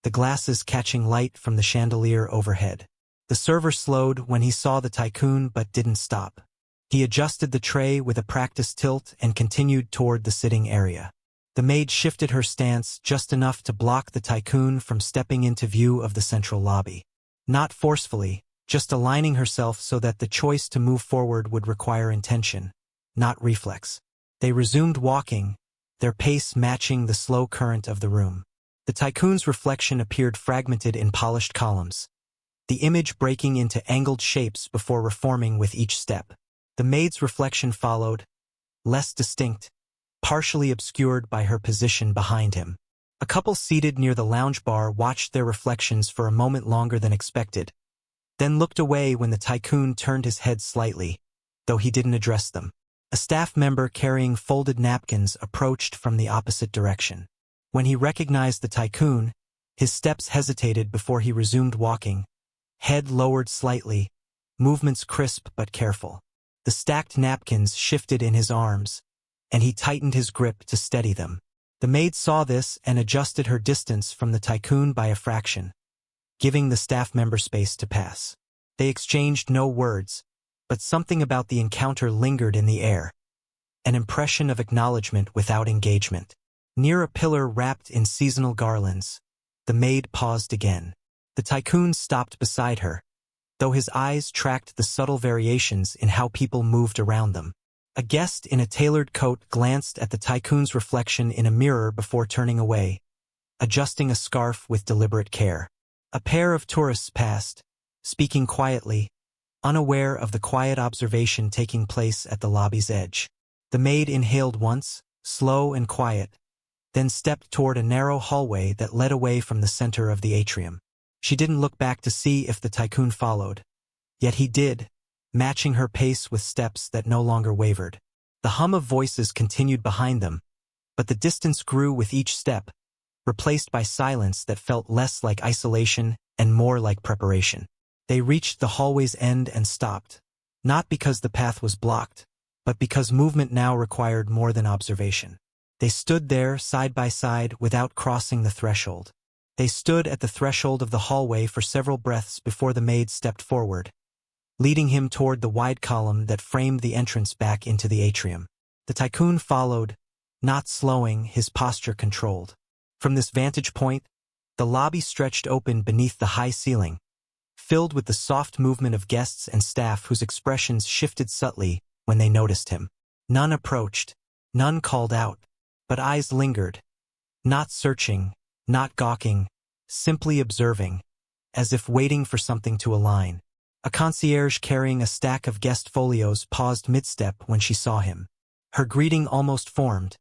the glasses catching light from the chandelier overhead. The server slowed when he saw the tycoon but didn't stop. He adjusted the tray with a practiced tilt and continued toward the sitting area. The maid shifted her stance just enough to block the tycoon from stepping into view of the central lobby. Not forcefully, just aligning herself so that the choice to move forward would require intention, not reflex. They resumed walking, their pace matching the slow current of the room. The tycoon's reflection appeared fragmented in polished columns, the image breaking into angled shapes before reforming with each step. The maid's reflection followed, less distinct, partially obscured by her position behind him. A couple seated near the lounge bar watched their reflections for a moment longer than expected, then looked away when the tycoon turned his head slightly, though he didn't address them. A staff member carrying folded napkins approached from the opposite direction. When he recognized the tycoon, his steps hesitated before he resumed walking, head lowered slightly, movements crisp but careful. The stacked napkins shifted in his arms, and he tightened his grip to steady them. The maid saw this and adjusted her distance from the tycoon by a fraction, giving the staff member space to pass. They exchanged no words, but something about the encounter lingered in the air, an impression of acknowledgement without engagement. Near a pillar wrapped in seasonal garlands, the maid paused again. The tycoon stopped beside her, though his eyes tracked the subtle variations in how people moved around them. A guest in a tailored coat glanced at the tycoon's reflection in a mirror before turning away, adjusting a scarf with deliberate care. A pair of tourists passed, speaking quietly, unaware of the quiet observation taking place at the lobby's edge. The maid inhaled once, slow and quiet, then stepped toward a narrow hallway that led away from the center of the atrium. She didn't look back to see if the tycoon followed, yet he did, matching her pace with steps that no longer wavered. The hum of voices continued behind them, but the distance grew with each step, replaced by silence that felt less like isolation and more like preparation. They reached the hallway's end and stopped, not because the path was blocked, but because movement now required more than observation. They stood there side by side without crossing the threshold. They stood at the threshold of the hallway for several breaths before the maid stepped forward, leading him toward the wide column that framed the entrance back into the atrium. The tycoon followed, not slowing, his posture controlled. From this vantage point, the lobby stretched open beneath the high ceiling, filled with the soft movement of guests and staff whose expressions shifted subtly when they noticed him. None approached, none called out, but eyes lingered, not searching, not gawking, simply observing, as if waiting for something to align. A concierge carrying a stack of guest folios paused mid-step when she saw him. Her greeting almost formed,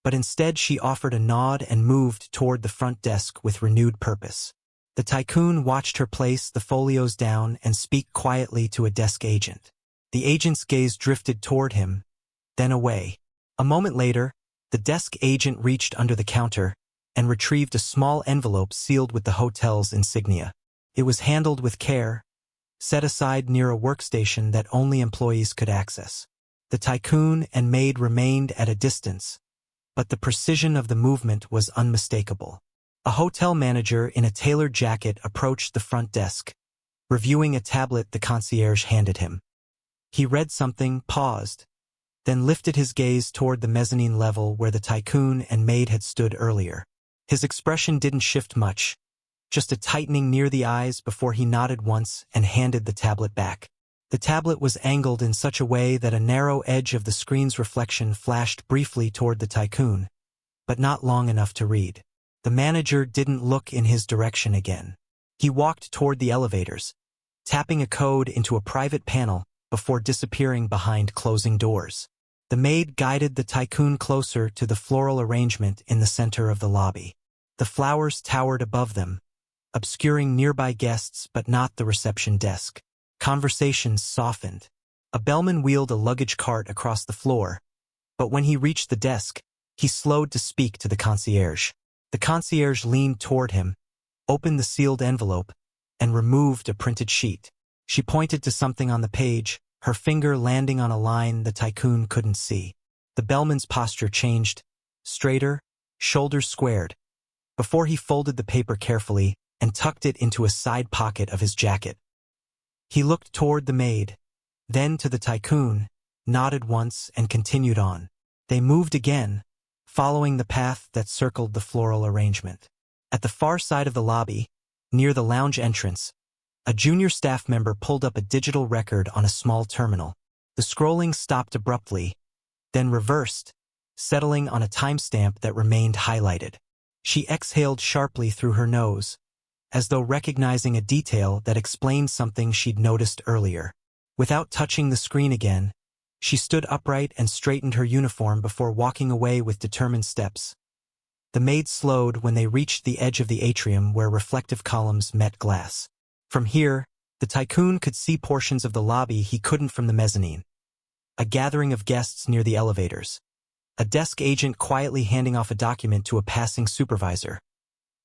but instead she offered a nod and moved toward the front desk with renewed purpose. The tycoon watched her place the folios down and speak quietly to a desk agent. The agent's gaze drifted toward him, then away. A moment later, the desk agent reached under the counter and retrieved a small envelope sealed with the hotel's insignia. It was handled with care, set aside near a workstation that only employees could access. The tycoon and maid remained at a distance, but the precision of the movement was unmistakable. A hotel manager in a tailored jacket approached the front desk, reviewing a tablet the concierge handed him. He read something, paused, then lifted his gaze toward the mezzanine level where the tycoon and maid had stood earlier. His expression didn't shift much, just a tightening near the eyes before he nodded once and handed the tablet back. The tablet was angled in such a way that a narrow edge of the screen's reflection flashed briefly toward the tycoon, but not long enough to read. The manager didn't look in his direction again. He walked toward the elevators, tapping a code into a private panel before disappearing behind closing doors. The maid guided the tycoon closer to the floral arrangement in the center of the lobby. The flowers towered above them, obscuring nearby guests but not the reception desk. Conversations softened. A bellman wheeled a luggage cart across the floor, but when he reached the desk, he slowed to speak to the concierge. The concierge leaned toward him, opened the sealed envelope, and removed a printed sheet. She pointed to something on the page, her finger landing on a line the tycoon couldn't see. The bellman's posture changed, straighter, shoulders squared, before he folded the paper carefully and tucked it into a side pocket of his jacket. He looked toward the maid, then to the tycoon, nodded once and continued on. They moved again, following the path that circled the floral arrangement. At the far side of the lobby, near the lounge entrance, a junior staff member pulled up a digital record on a small terminal. The scrolling stopped abruptly, then reversed, settling on a timestamp that remained highlighted. She exhaled sharply through her nose, as though recognizing a detail that explained something she'd noticed earlier. Without touching the screen again, she stood upright and straightened her uniform before walking away with determined steps. The maid slowed when they reached the edge of the atrium where reflective columns met glass. From here, the tycoon could see portions of the lobby he couldn't from the mezzanine. A gathering of guests near the elevators. A desk agent quietly handing off a document to a passing supervisor.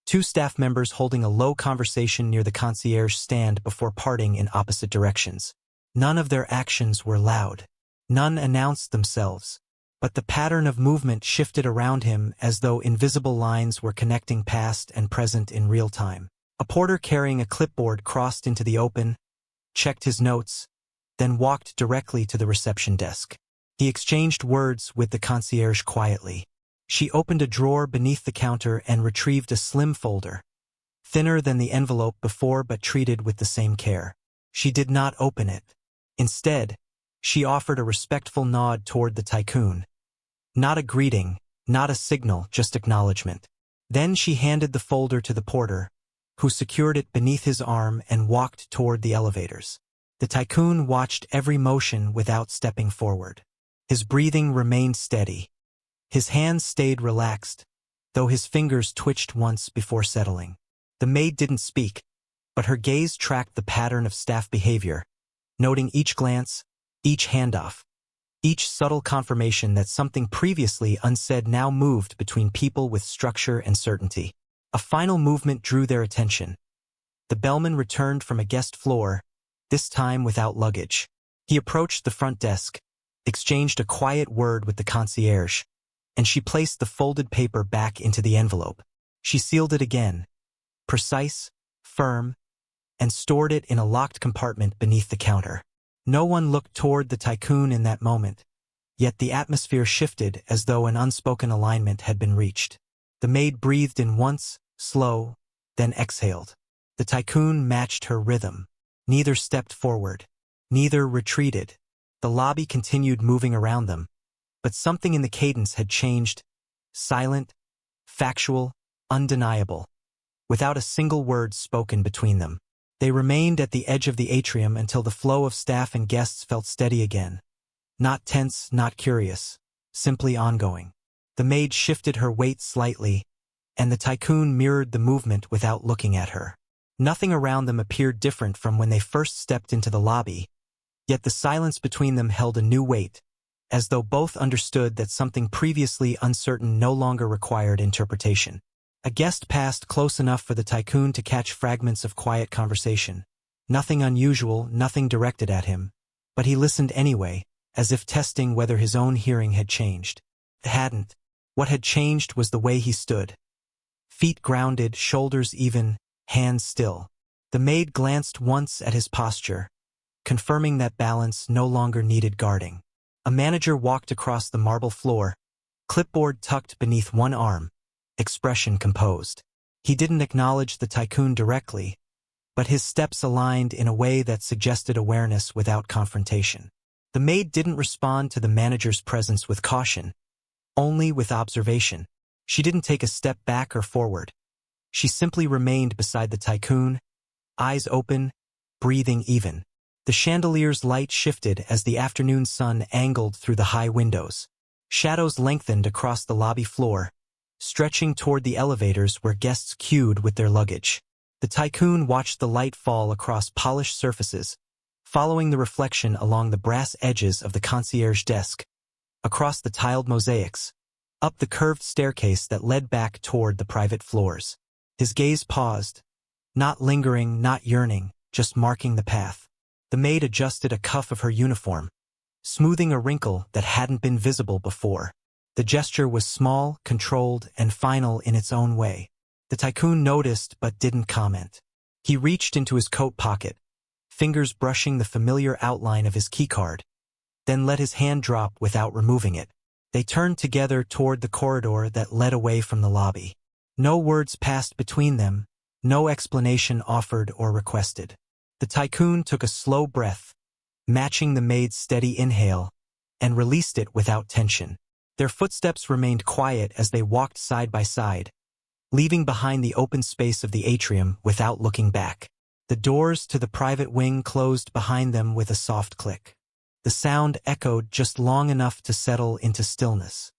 Two staff members holding a low conversation near the concierge stand before parting in opposite directions. None of their actions were loud. None announced themselves. But the pattern of movement shifted around him as though invisible lines were connecting past and present in real time. A porter carrying a clipboard crossed into the open, checked his notes, then walked directly to the reception desk. He exchanged words with the concierge quietly. She opened a drawer beneath the counter and retrieved a slim folder, thinner than the envelope before but treated with the same care. She did not open it. Instead, she offered a respectful nod toward the tycoon. Not a greeting, not a signal, just acknowledgement. Then she handed the folder to the porter, who secured it beneath his arm and walked toward the elevators. The tycoon watched every motion without stepping forward. His breathing remained steady. His hands stayed relaxed, though his fingers twitched once before settling. The maid didn't speak, but her gaze tracked the pattern of staff behavior, noting each glance, each handoff, each subtle confirmation that something previously unsaid now moved between people with structure and certainty. A final movement drew their attention. The bellman returned from a guest floor, this time without luggage. He approached the front desk, exchanged a quiet word with the concierge, and she placed the folded paper back into the envelope. She sealed it again, precise, firm, and stored it in a locked compartment beneath the counter. No one looked toward the tycoon in that moment, yet the atmosphere shifted as though an unspoken alignment had been reached. The maid breathed in once, slow, then exhaled. The tycoon matched her rhythm. Neither stepped forward. Neither retreated. The lobby continued moving around them, but something in the cadence had changed. Silent, factual, undeniable, without a single word spoken between them. They remained at the edge of the atrium until the flow of staff and guests felt steady again. Not tense, not curious, simply ongoing. The maid shifted her weight slightly, and the tycoon mirrored the movement without looking at her. Nothing around them appeared different from when they first stepped into the lobby, yet the silence between them held a new weight, as though both understood that something previously uncertain no longer required interpretation. A guest passed close enough for the tycoon to catch fragments of quiet conversation. Nothing unusual, nothing directed at him, but he listened anyway, as if testing whether his own hearing had changed. It hadn't. What had changed was the way he stood. Feet grounded, shoulders even, hands still. The maid glanced once at his posture, confirming that balance no longer needed guarding. A manager walked across the marble floor, clipboard tucked beneath one arm, expression composed. He didn't acknowledge the tycoon directly, but his steps aligned in a way that suggested awareness without confrontation. The maid didn't respond to the manager's presence with caution, only with observation. She didn't take a step back or forward. She simply remained beside the tycoon, eyes open, breathing even. The chandelier's light shifted as the afternoon sun angled through the high windows. Shadows lengthened across the lobby floor, stretching toward the elevators where guests queued with their luggage. The tycoon watched the light fall across polished surfaces, following the reflection along the brass edges of the concierge desk, across the tiled mosaics, up the curved staircase that led back toward the private floors. His gaze paused, Not lingering, not yearning, just marking the path. The maid adjusted a cuff of her uniform, smoothing a wrinkle that hadn't been visible before. The gesture was small, controlled, and final in its own way. The tycoon noticed but didn't comment. He reached into his coat pocket, fingers brushing the familiar outline of his keycard, then let his hand drop without removing it. They turned together toward the corridor that led away from the lobby. No words passed between them, no explanation offered or requested. The tycoon took a slow breath, matching the maid's steady inhale, and released it without tension. Their footsteps remained quiet as they walked side by side, leaving behind the open space of the atrium without looking back. The doors to the private wing closed behind them with a soft click. The sound echoed just long enough to settle into stillness.